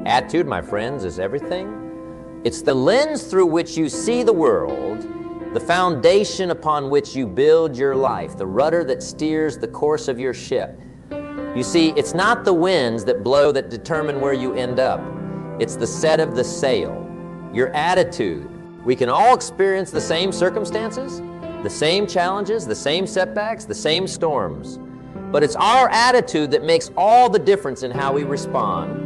Attitude, my friends, is everything. It's the lens through which you see the world, the foundation upon which you build your life, the rudder that steers the course of your ship. You see, it's not the winds that blow that determine where you end up. It's the set of the sail, your attitude. We can all experience the same circumstances, the same challenges, the same setbacks, the same storms. But it's our attitude that makes all the difference in how we respond,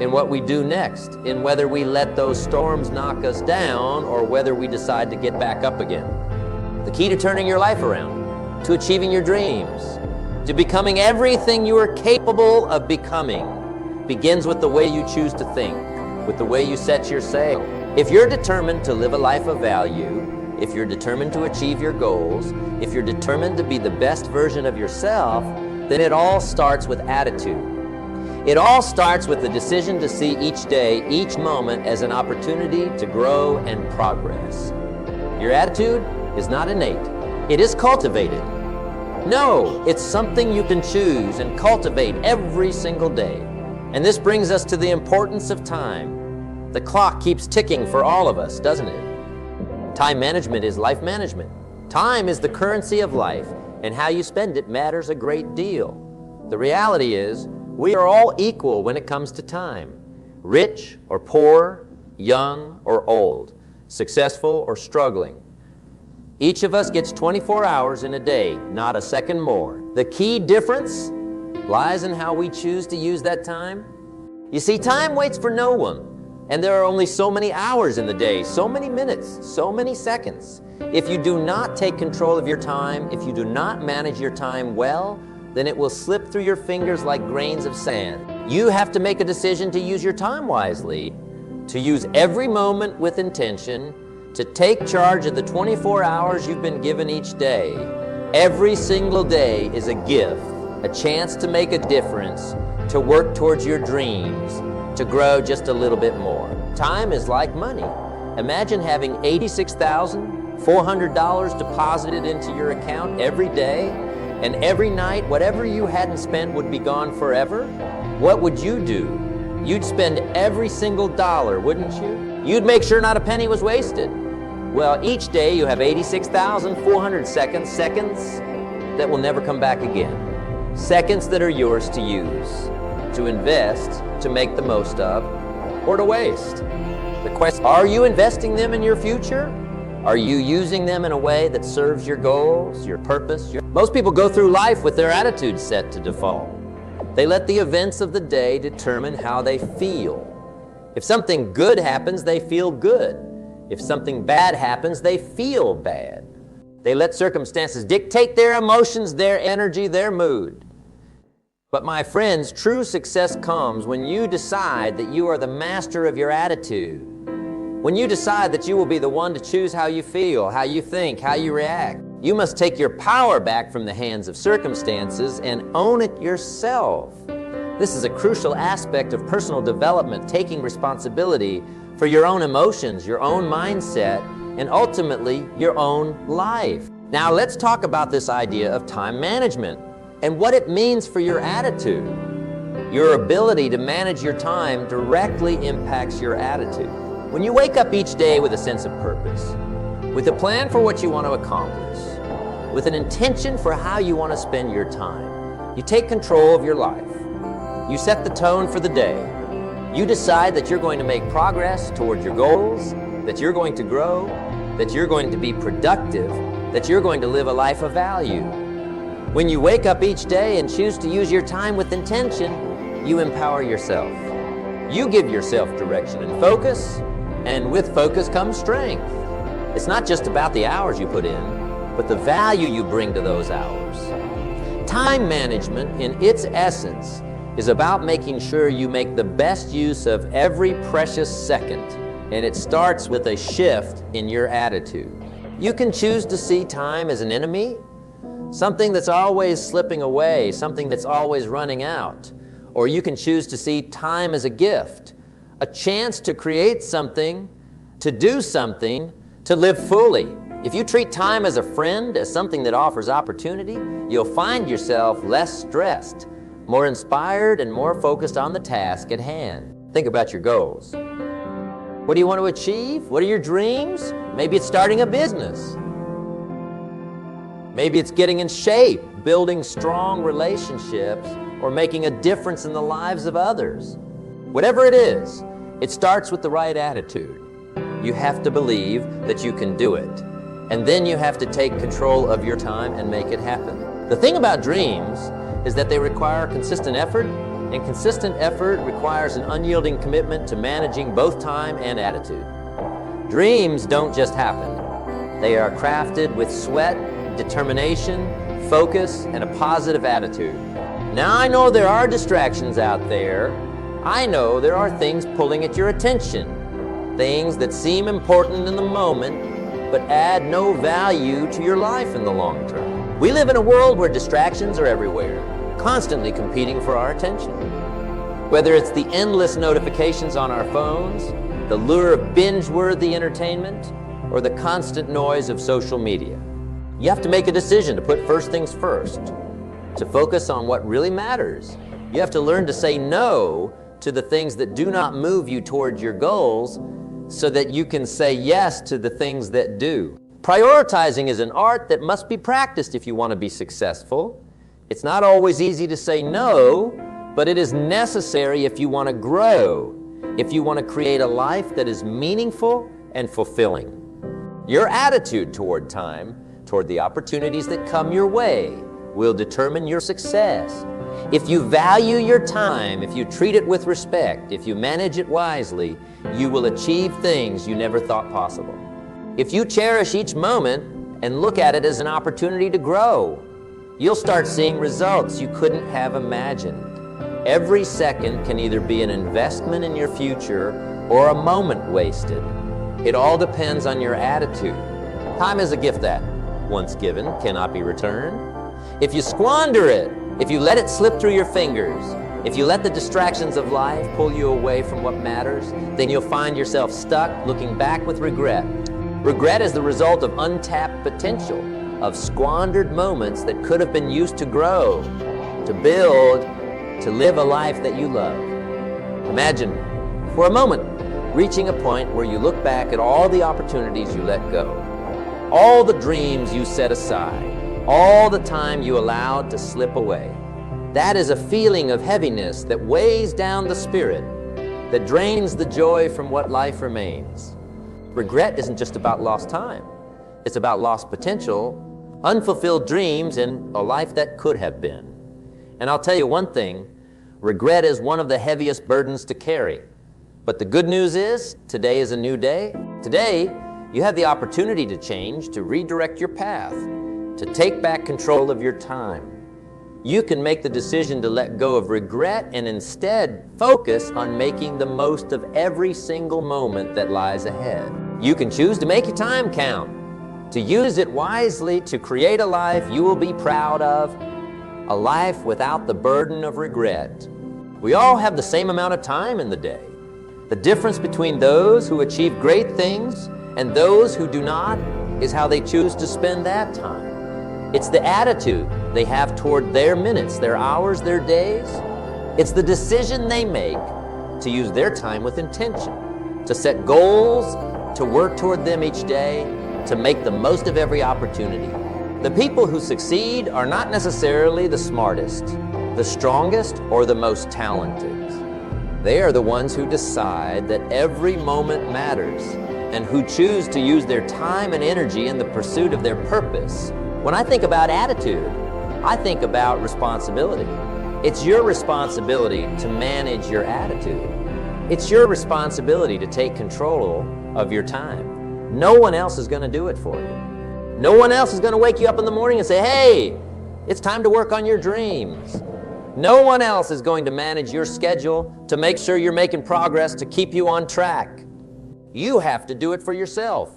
in what we do next, in whether we let those storms knock us down or whether we decide to get back up again. The key to turning your life around, to achieving your dreams, to becoming everything you are capable of becoming, begins with the way you choose to think, with the way you set your sail. If you're determined to live a life of value, if you're determined to achieve your goals, if you're determined to be the best version of yourself, then it all starts with attitude. It all starts with the decision to see each day, each moment as an opportunity to grow and progress. Your attitude is not innate. It is cultivated. No, it's something you can choose and cultivate every single day. And this brings us to the importance of time. The clock keeps ticking for all of us, doesn't it? Time management is life management. Time is the currency of life, and how you spend it matters a great deal. The reality is, we are all equal when it comes to time. Rich or poor, young or old, successful or struggling. Each of us gets 24 hours in a day, not a second more. The key difference lies in how we choose to use that time. You see, time waits for no one. And there are only so many hours in the day, so many minutes, so many seconds. If you do not take control of your time, if you do not manage your time well, then it will slip through your fingers like grains of sand. You have to make a decision to use your time wisely, to use every moment with intention, to take charge of the 24 hours you've been given each day. Every single day is a gift, a chance to make a difference, to work towards your dreams, to grow just a little bit more. Time is like money. Imagine having $86,400 deposited into your account every day, and every night, whatever you hadn't spent would be gone forever. What would you do? You'd spend every single dollar, wouldn't you? You'd make sure not a penny was wasted. Well, each day you have 86,400 seconds that will never come back again. Seconds that are yours to use, to invest, to make the most of, or to waste. The question, are you investing them in your future? Are you using them in a way that serves your goals, your purpose? Most people go through life with their attitude set to default. They let the events of the day determine how they feel. If something good happens, they feel good. If something bad happens, they feel bad. They let circumstances dictate their emotions, their energy, their mood. But my friends, true success comes when you decide that you are the master of your attitude. When you decide that you will be the one to choose how you feel, how you think, how you react. You must take your power back from the hands of circumstances and own it yourself. This is a crucial aspect of personal development, taking responsibility for your own emotions, your own mindset, and ultimately your own life. Now let's talk about this idea of time management and what it means for your attitude. Your ability to manage your time directly impacts your attitude. When you wake up each day with a sense of purpose, with a plan for what you want to accomplish, with an intention for how you want to spend your time, you take control of your life. You set the tone for the day. You decide that you're going to make progress toward your goals, that you're going to grow, that you're going to be productive, that you're going to live a life of value. When you wake up each day and choose to use your time with intention, you empower yourself. You give yourself direction and focus, and with focus comes strength. It's not just about the hours you put in, but the value you bring to those hours. Time management, in its essence, is about making sure you make the best use of every precious second, and it starts with a shift in your attitude. You can choose to see time as an enemy, something that's always slipping away, something that's always running out. Or you can choose to see time as a gift, a chance to create something, to do something, to live fully. If you treat time as a friend, as something that offers opportunity, you'll find yourself less stressed, more inspired, and more focused on the task at hand. Think about your goals. What do you want to achieve? What are your dreams? Maybe it's starting a business. Maybe it's getting in shape, building strong relationships, or making a difference in the lives of others. Whatever it is, it starts with the right attitude. You have to believe that you can do it. And then you have to take control of your time and make it happen. The thing about dreams is that they require consistent effort, and consistent effort requires an unyielding commitment to managing both time and attitude. Dreams don't just happen. They are crafted with sweat, determination, focus, and a positive attitude. Now I know there are distractions out there. I know there are things pulling at your attention, things that seem important in the moment, but add no value to your life in the long term. We live in a world where distractions are everywhere, constantly competing for our attention. Whether it's the endless notifications on our phones, the lure of binge-worthy entertainment, or the constant noise of social media. You have to make a decision to put first things first, to focus on what really matters. You have to learn to say no to the things that do not move you towards your goals so that you can say yes to the things that do. Prioritizing is an art that must be practiced if you want to be successful. It's not always easy to say no, but it is necessary if you want to grow, if you want to create a life that is meaningful and fulfilling. Your attitude toward time, toward the opportunities that come your way, will determine your success. If you value your time, if you treat it with respect, if you manage it wisely, you will achieve things you never thought possible. If you cherish each moment and look at it as an opportunity to grow, you'll start seeing results you couldn't have imagined. Every second can either be an investment in your future or a moment wasted. It all depends on your attitude. Time is a gift that, once given, cannot be returned. If you squander it, if you let it slip through your fingers, if you let the distractions of life pull you away from what matters, then you'll find yourself stuck looking back with regret. Regret is the result of untapped potential, of squandered moments that could have been used to grow, to build, to live a life that you love. Imagine, for a moment, reaching a point where you look back at all the opportunities you let go, all the dreams you set aside, all the time you allowed to slip away. That is a feeling of heaviness that weighs down the spirit, that drains the joy from what life remains. Regret isn't just about lost time. It's about lost potential, unfulfilled dreams, and a life that could have been. And I'll tell you one thing, regret is one of the heaviest burdens to carry. But the good news is, today is a new day. Today, you have the opportunity to change, to redirect your path, to take back control of your time. You can make the decision to let go of regret and instead focus on making the most of every single moment that lies ahead. You can choose to make your time count, to use it wisely, to create a life you will be proud of, a life without the burden of regret. We all have the same amount of time in the day. The difference between those who achieve great things and those who do not is how they choose to spend that time. It's the attitude they have toward their minutes, their hours, their days. It's the decision they make to use their time with intention, to set goals, to work toward them each day, to make the most of every opportunity. The people who succeed are not necessarily the smartest, the strongest, or the most talented. They are the ones who decide that every moment matters and who choose to use their time and energy in the pursuit of their purpose. When I think about attitude, I think about responsibility. It's your responsibility to manage your attitude. It's your responsibility to take control of your time. No one else is going to do it for you. No one else is going to wake you up in the morning and say, hey, it's time to work on your dreams. No one else is going to manage your schedule to make sure you're making progress to keep you on track. You have to do it for yourself.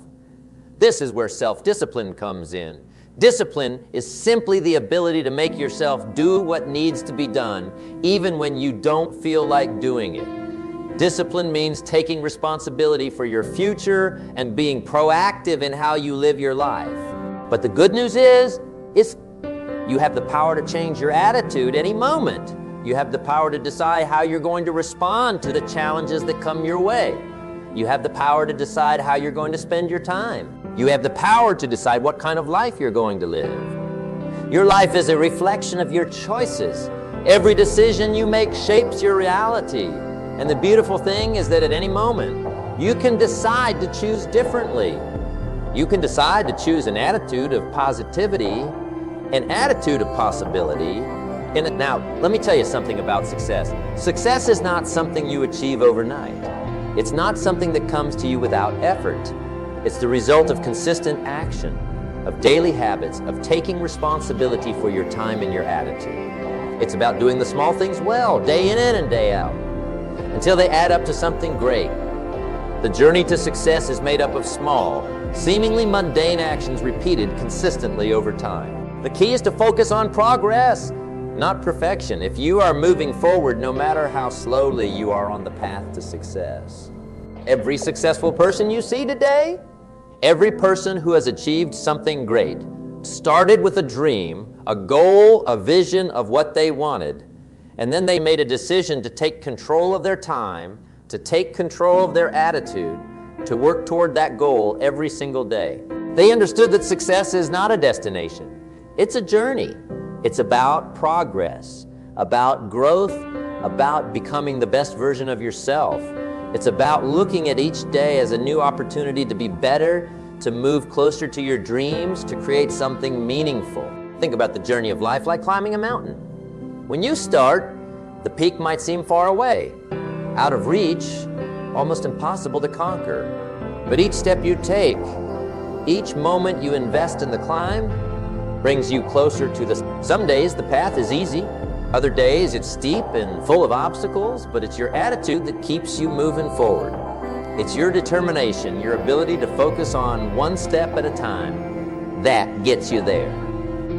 This is where self-discipline comes in. Discipline is simply the ability to make yourself do what needs to be done, even when you don't feel like doing it. Discipline means taking responsibility for your future and being proactive in how you live your life. But the good news is you have the power to change your attitude any moment. You have the power to decide how you're going to respond to the challenges that come your way. You have the power to decide how you're going to spend your time. You have the power to decide what kind of life you're going to live. Your life is a reflection of your choices. Every decision you make shapes your reality. And the beautiful thing is that at any moment, you can decide to choose differently. You can decide to choose an attitude of positivity, an attitude of possibility. Now, let me tell you something about success. Success is not something you achieve overnight. It's not something that comes to you without effort. It's the result of consistent action, of daily habits, of taking responsibility for your time and your attitude. It's about doing the small things well, day in and day out, until they add up to something great. The journey to success is made up of small, seemingly mundane actions repeated consistently over time. The key is to focus on progress, not perfection. If you are moving forward, no matter how slowly, you are on the path to success. Every successful person you see today, every person who has achieved something great, started with a dream, a goal, a vision of what they wanted, and then they made a decision to take control of their time, to take control of their attitude, to work toward that goal every single day. They understood that success is not a destination. It's a journey. It's about progress, about growth, about becoming the best version of yourself. It's about looking at each day as a new opportunity to be better, to move closer to your dreams, to create something meaningful. Think about the journey of life like climbing a mountain. When you start, the peak might seem far away, out of reach, almost impossible to conquer. But each step you take, each moment you invest in the climb, brings you closer to the... Some days the path is easy. Other days it's steep and full of obstacles, but it's your attitude that keeps you moving forward. It's your determination, your ability to focus on one step at a time that gets you there.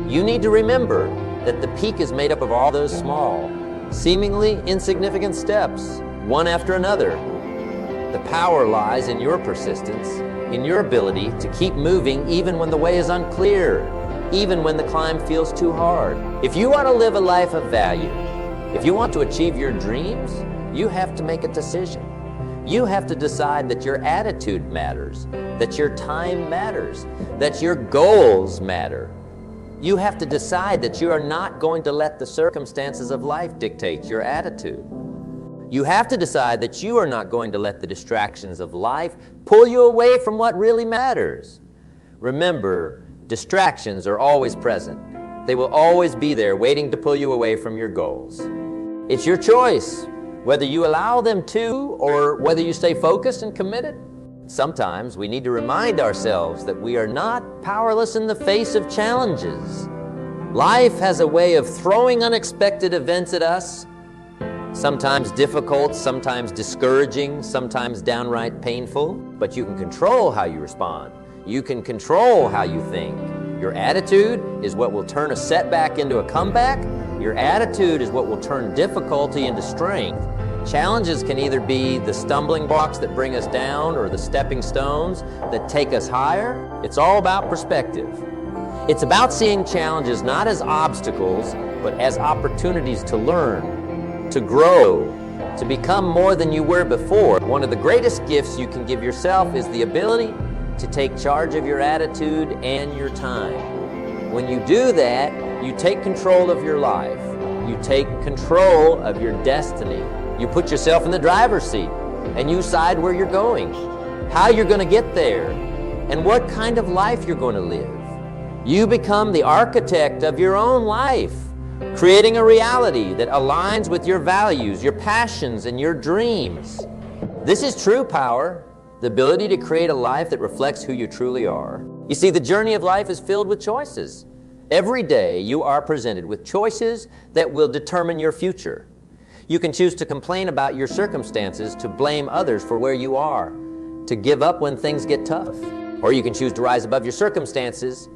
You need to remember that the peak is made up of all those small, seemingly insignificant steps, one after another. The power lies in your persistence, in your ability to keep moving even when the way is unclear, even when the climb feels too hard. If you want to live a life of value, if you want to achieve your dreams, you have to make a decision. You have to decide that your attitude matters, that your time matters, that your goals matter. You have to decide that you are not going to let the circumstances of life dictate your attitude. You have to decide that you are not going to let the distractions of life pull you away from what really matters. Remember, distractions are always present. They will always be there waiting to pull you away from your goals. It's your choice, whether you allow them to or whether you stay focused and committed. Sometimes we need to remind ourselves that we are not powerless in the face of challenges. Life has a way of throwing unexpected events at us, sometimes difficult, sometimes discouraging, sometimes downright painful, but you can control how you respond. You can control how you think. Your attitude is what will turn a setback into a comeback. Your attitude is what will turn difficulty into strength. Challenges can either be the stumbling blocks that bring us down or the stepping stones that take us higher. It's all about perspective. It's about seeing challenges not as obstacles, but as opportunities to learn, to grow, to become more than you were before. One of the greatest gifts you can give yourself is the ability to take charge of your attitude and your time. When you do that, you take control of your life. You take control of your destiny. You put yourself in the driver's seat and you decide where you're going, how you're going to get there, and what kind of life you're going to live. You become the architect of your own life, creating a reality that aligns with your values, your passions, and your dreams. This is true power, the ability to create a life that reflects who you truly are. You see, the journey of life is filled with choices. Every day you are presented with choices that will determine your future. You can choose to complain about your circumstances, to blame others for where you are, to give up when things get tough. Or you can choose to rise above your circumstances,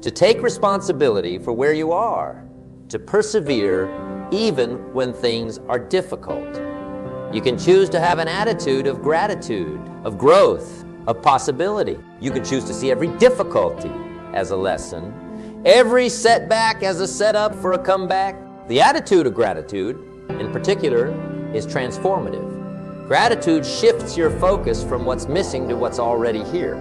to take responsibility for where you are, to persevere even when things are difficult. You can choose to have an attitude of gratitude, of growth, of possibility. You can choose to see every difficulty as a lesson, every setback as a setup for a comeback. The attitude of gratitude in particular, is transformative. Gratitude shifts your focus from what's missing to what's already here.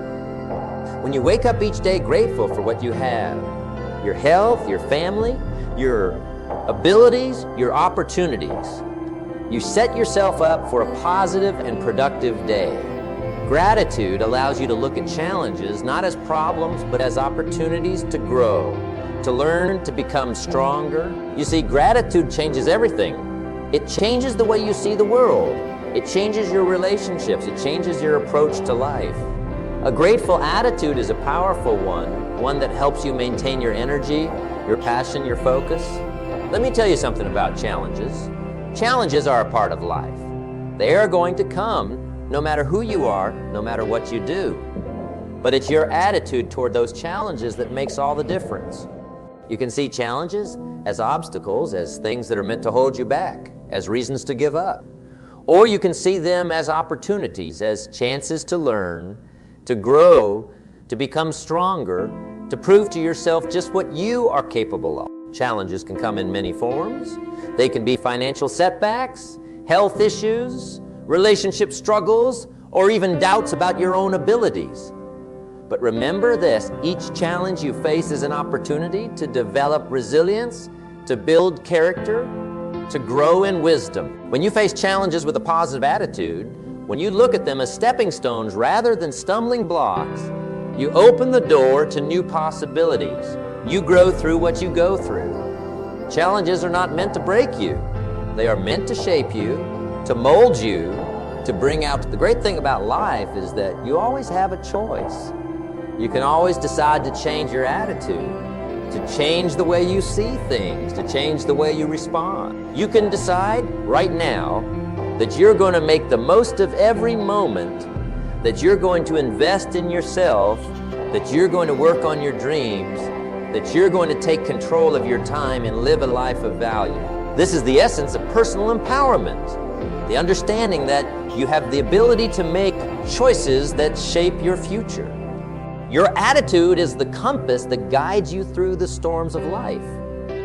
When you wake up each day grateful for what you have, your health, your family, your abilities, your opportunities, you set yourself up for a positive and productive day. Gratitude allows you to look at challenges not as problems, but as opportunities to grow, to learn, to become stronger. You see, gratitude changes everything. It changes the way you see the world. It changes your relationships. It changes your approach to life. A grateful attitude is a powerful one that helps you maintain your energy, your passion, your focus. Let me tell you something about challenges. Challenges are a part of life. They are going to come no matter who you are, no matter what you do. But it's your attitude toward those challenges that makes all the difference. You can see challenges as obstacles, as things that are meant to hold you back, as reasons to give up. Or you can see them as opportunities, as chances to learn, to grow, to become stronger, to prove to yourself just what you are capable of. Challenges can come in many forms. They can be financial setbacks, health issues, relationship struggles, or even doubts about your own abilities. But remember this, each challenge you face is an opportunity to develop resilience, to build character, to grow in wisdom. When you face challenges with a positive attitude, when you look at them as stepping stones rather than stumbling blocks, you open the door to new possibilities. You grow through what you go through. Challenges are not meant to break you. They are meant to shape you, to mold you, to bring out. The great thing about life is that you always have a choice. You can always decide to change your attitude, to change the way you see things, to change the way you respond. You can decide right now that you're going to make the most of every moment, that you're going to invest in yourself, that you're going to work on your dreams, that you're going to take control of your time and live a life of value. This is the essence of personal empowerment, the understanding that you have the ability to make choices that shape your future. Your attitude is the compass that guides you through the storms of life.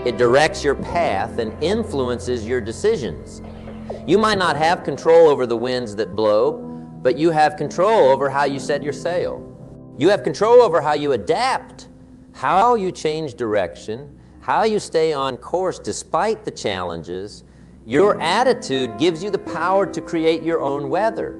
It directs your path and influences your decisions. You might not have control over the winds that blow, but you have control over how you set your sail. You have control over how you adapt, how you change direction, how you stay on course despite the challenges. Your attitude gives you the power to create your own weather,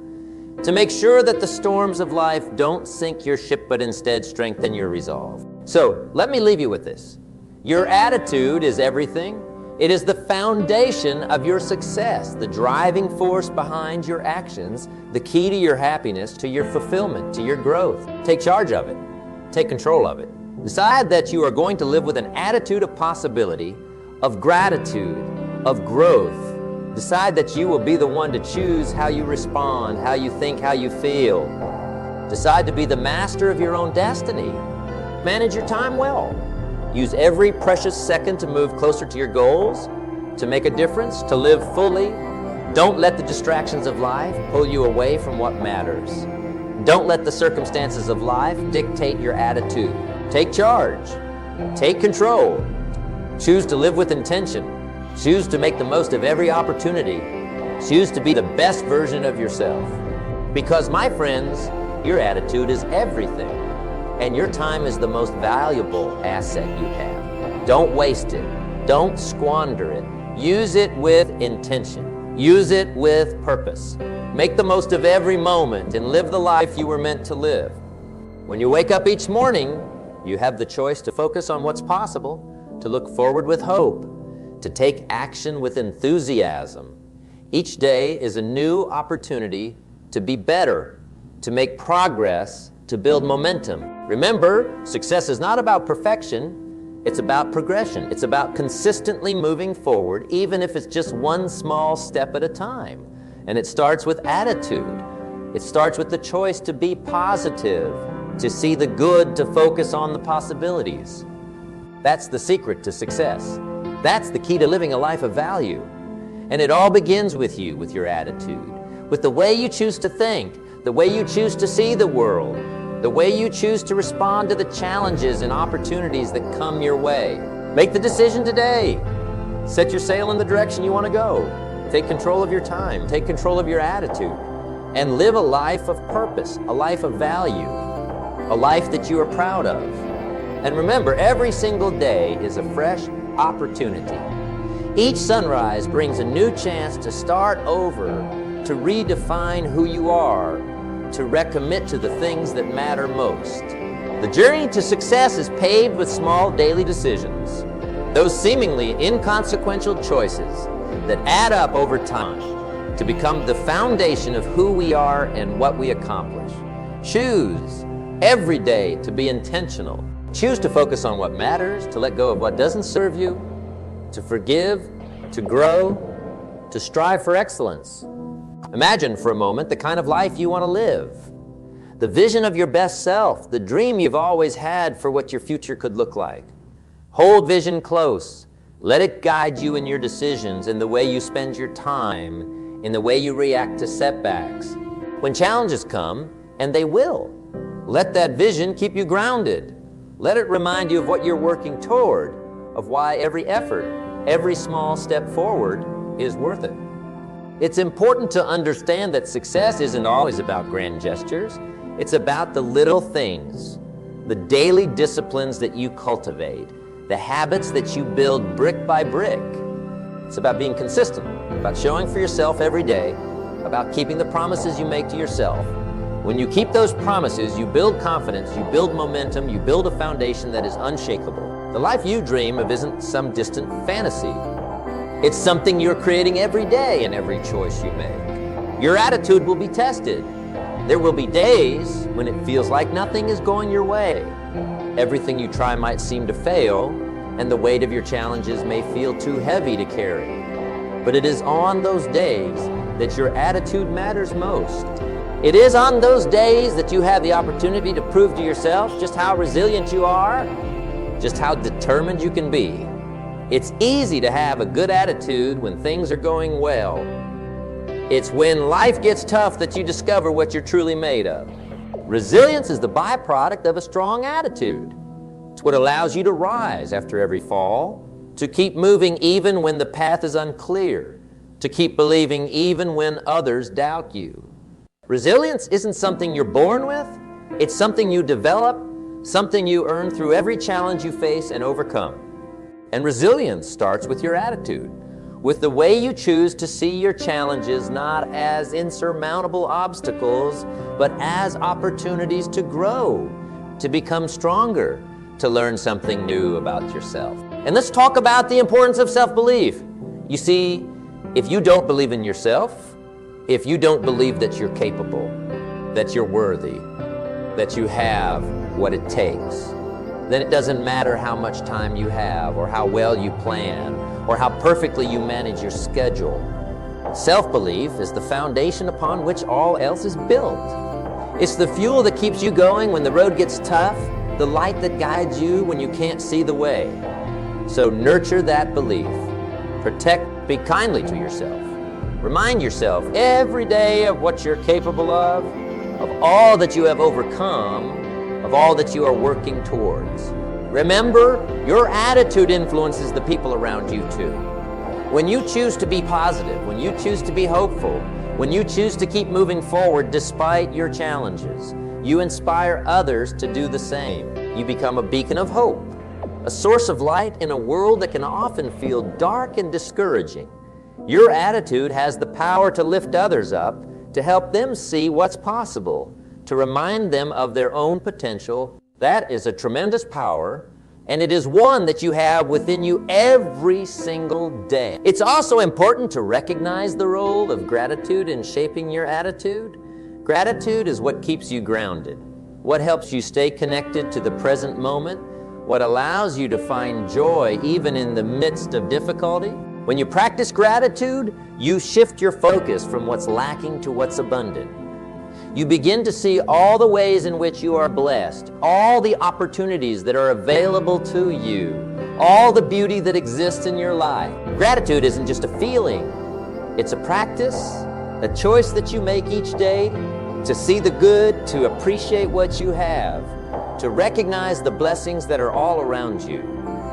to make sure that the storms of life don't sink your ship, but instead strengthen your resolve. So let me leave you with this. Your attitude is everything. It is the foundation of your success, the driving force behind your actions, the key to your happiness, to your fulfillment, to your growth. Take charge of it. Take control of it. Decide that you are going to live with an attitude of possibility, of gratitude, of growth. Decide that you will be the one to choose how you respond, how you think, how you feel. Decide to be the master of your own destiny. Manage your time well. Use every precious second to move closer to your goals, to make a difference, to live fully. Don't let the distractions of life pull you away from what matters. Don't let the circumstances of life dictate your attitude. Take charge. Take control. Choose to live with intention. Choose to make the most of every opportunity. Choose to be the best version of yourself. Because, my friends, your attitude is everything, and your time is the most valuable asset you have. Don't waste it. Don't squander it. Use it with intention. Use it with purpose. Make the most of every moment and live the life you were meant to live. When you wake up each morning, you have the choice to focus on what's possible, to look forward with hope, to take action with enthusiasm. Each day is a new opportunity to be better, to make progress, to build momentum. Remember, success is not about perfection, it's about progression. It's about consistently moving forward, even if it's just one small step at a time. And it starts with attitude. It starts with the choice to be positive, to see the good, to focus on the possibilities. That's the secret to success. That's the key to living a life of value. And it all begins with you, with your attitude, with the way you choose to think, the way you choose to see the world, the way you choose to respond to the challenges and opportunities that come your way. Make the decision today. Set your sail in the direction you want to go. Take control of your time. Take control of your attitude. And live a life of purpose, a life of value, a life that you are proud of. And remember, every single day is a fresh opportunity. Each sunrise brings a new chance to start over, to redefine who you are, to recommit to the things that matter most. The journey to success is paved with small daily decisions, those seemingly inconsequential choices that add up over time to become the foundation of who we are and what we accomplish. Choose every day to be intentional. Choose to focus on what matters, to let go of what doesn't serve you, to forgive, to grow, to strive for excellence. Imagine for a moment the kind of life you want to live, the vision of your best self, the dream you've always had for what your future could look like. Hold vision close. Let it guide you in your decisions, in the way you spend your time, in the way you react to setbacks. When challenges come, and they will, let that vision keep you grounded. Let it remind you of what you're working toward, of why every effort, every small step forward is worth it. It's important to understand that success isn't always about grand gestures. It's about the little things, the daily disciplines that you cultivate, the habits that you build brick by brick. It's about being consistent, about showing for yourself every day, about keeping the promises you make to yourself. When you keep those promises, you build confidence, you build momentum, you build a foundation that is unshakable. The life you dream of isn't some distant fantasy. It's something you're creating every day in every choice you make. Your attitude will be tested. There will be days when it feels like nothing is going your way. Everything you try might seem to fail, and the weight of your challenges may feel too heavy to carry. But it is on those days that your attitude matters most. It is on those days that you have the opportunity to prove to yourself just how resilient you are, just how determined you can be. It's easy to have a good attitude when things are going well. It's when life gets tough that you discover what you're truly made of. Resilience is the byproduct of a strong attitude. It's what allows you to rise after every fall, to keep moving even when the path is unclear, to keep believing even when others doubt you. Resilience isn't something you're born with. It's something you develop, something you earn through every challenge you face and overcome. And resilience starts with your attitude, with the way you choose to see your challenges not as insurmountable obstacles, but as opportunities to grow, to become stronger, to learn something new about yourself. And let's talk about the importance of self-belief. You see, if you don't believe in yourself, if you don't believe that you're capable, that you're worthy, that you have what it takes, then it doesn't matter how much time you have, or how well you plan, or how perfectly you manage your schedule. Self-belief is the foundation upon which all else is built. It's the fuel that keeps you going when the road gets tough, the light that guides you when you can't see the way. So nurture that belief. Protect, be kindly to yourself. Remind yourself every day of what you're capable of all that you have overcome, of all that you are working towards. Remember, your attitude influences the people around you too. When you choose to be positive, when you choose to be hopeful, when you choose to keep moving forward despite your challenges, you inspire others to do the same. You become a beacon of hope, a source of light in a world that can often feel dark and discouraging. Your attitude has the power to lift others up, to help them see what's possible, to remind them of their own potential. That is a tremendous power, and it is one that you have within you every single day. It's also important to recognize the role of gratitude in shaping your attitude. Gratitude is what keeps you grounded, what helps you stay connected to the present moment, what allows you to find joy even in the midst of difficulty. When you practice gratitude, you shift your focus from what's lacking to what's abundant. You begin to see all the ways in which you are blessed, all the opportunities that are available to you, all the beauty that exists in your life. Gratitude isn't just a feeling, it's a practice, a choice that you make each day to see the good, to appreciate what you have, to recognize the blessings that are all around you.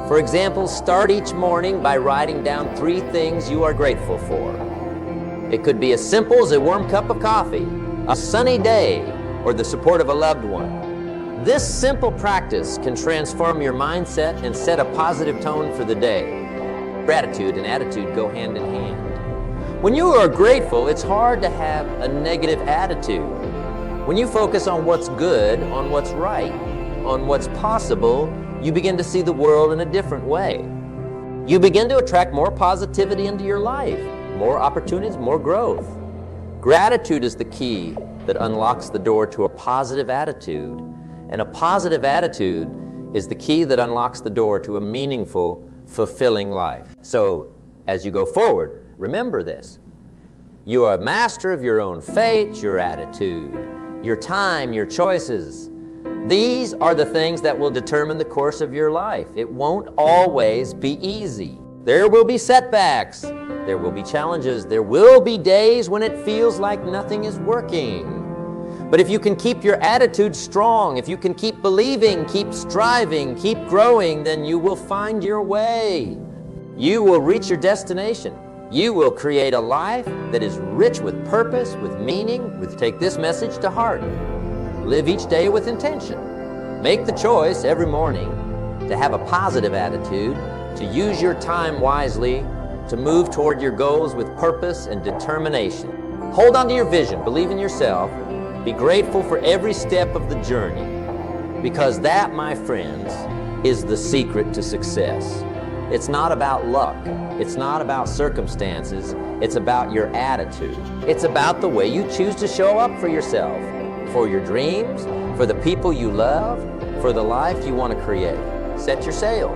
For example, start each morning by writing down 3 things you are grateful for. It could be as simple as a warm cup of coffee, a sunny day, or the support of a loved one. This simple practice can transform your mindset and set a positive tone for the day. Gratitude and attitude go hand in hand. When you are grateful, it's hard to have a negative attitude. When you focus on what's good, on what's right, on what's possible, you begin to see the world in a different way. You begin to attract more positivity into your life, more opportunities, more growth. Gratitude is the key that unlocks the door to a positive attitude. And a positive attitude is the key that unlocks the door to a meaningful, fulfilling life. So, as you go forward, remember this. You are a master of your own fate, your attitude, your time, your choices. These are the things that will determine the course of your life. It won't always be easy. There will be setbacks. There will be challenges. There will be days when it feels like nothing is working. But if you can keep your attitude strong, if you can keep believing, keep striving, keep growing, then you will find your way. You will reach your destination. You will create a life that is rich with purpose, with meaning, take this message to heart. Live each day with intention. Make the choice every morning to have a positive attitude, to use your time wisely, to move toward your goals with purpose and determination. Hold on to your vision, believe in yourself, be grateful for every step of the journey, because that, my friends, is the secret to success. It's not about luck, it's not about circumstances, it's about your attitude. It's about the way you choose to show up for yourself, for your dreams, for the people you love, for the life you want to create. Set your sail.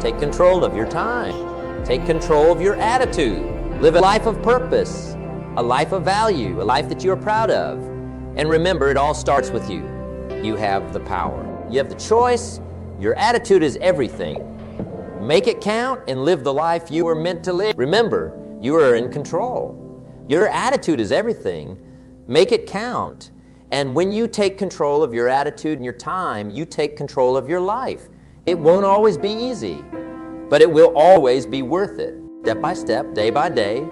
Take control of your time. Take control of your attitude. Live a life of purpose, a life of value, a life that you are proud of. And remember, it all starts with you. You have the power. You have the choice. Your attitude is everything. Make it count and live the life you were meant to live. Remember, you are in control. Your attitude is everything. Make it count. And when you take control of your attitude and your time, you take control of your life. It won't always be easy, but it will always be worth it. Step by step, day by day,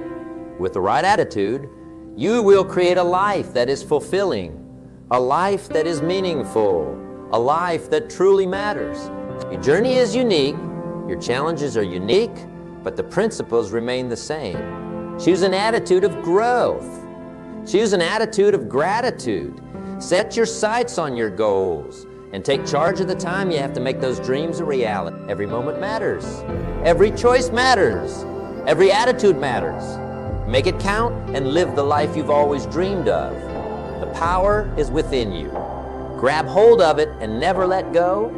with the right attitude, you will create a life that is fulfilling, a life that is meaningful, a life that truly matters. Your journey is unique, your challenges are unique, but the principles remain the same. Choose an attitude of growth. Choose an attitude of gratitude. Set your sights on your goals and take charge of the time you have to make those dreams a reality. Every moment matters. Every choice matters. Every attitude matters. Make it count and live the life you've always dreamed of. The power is within you. Grab hold of it and never let go,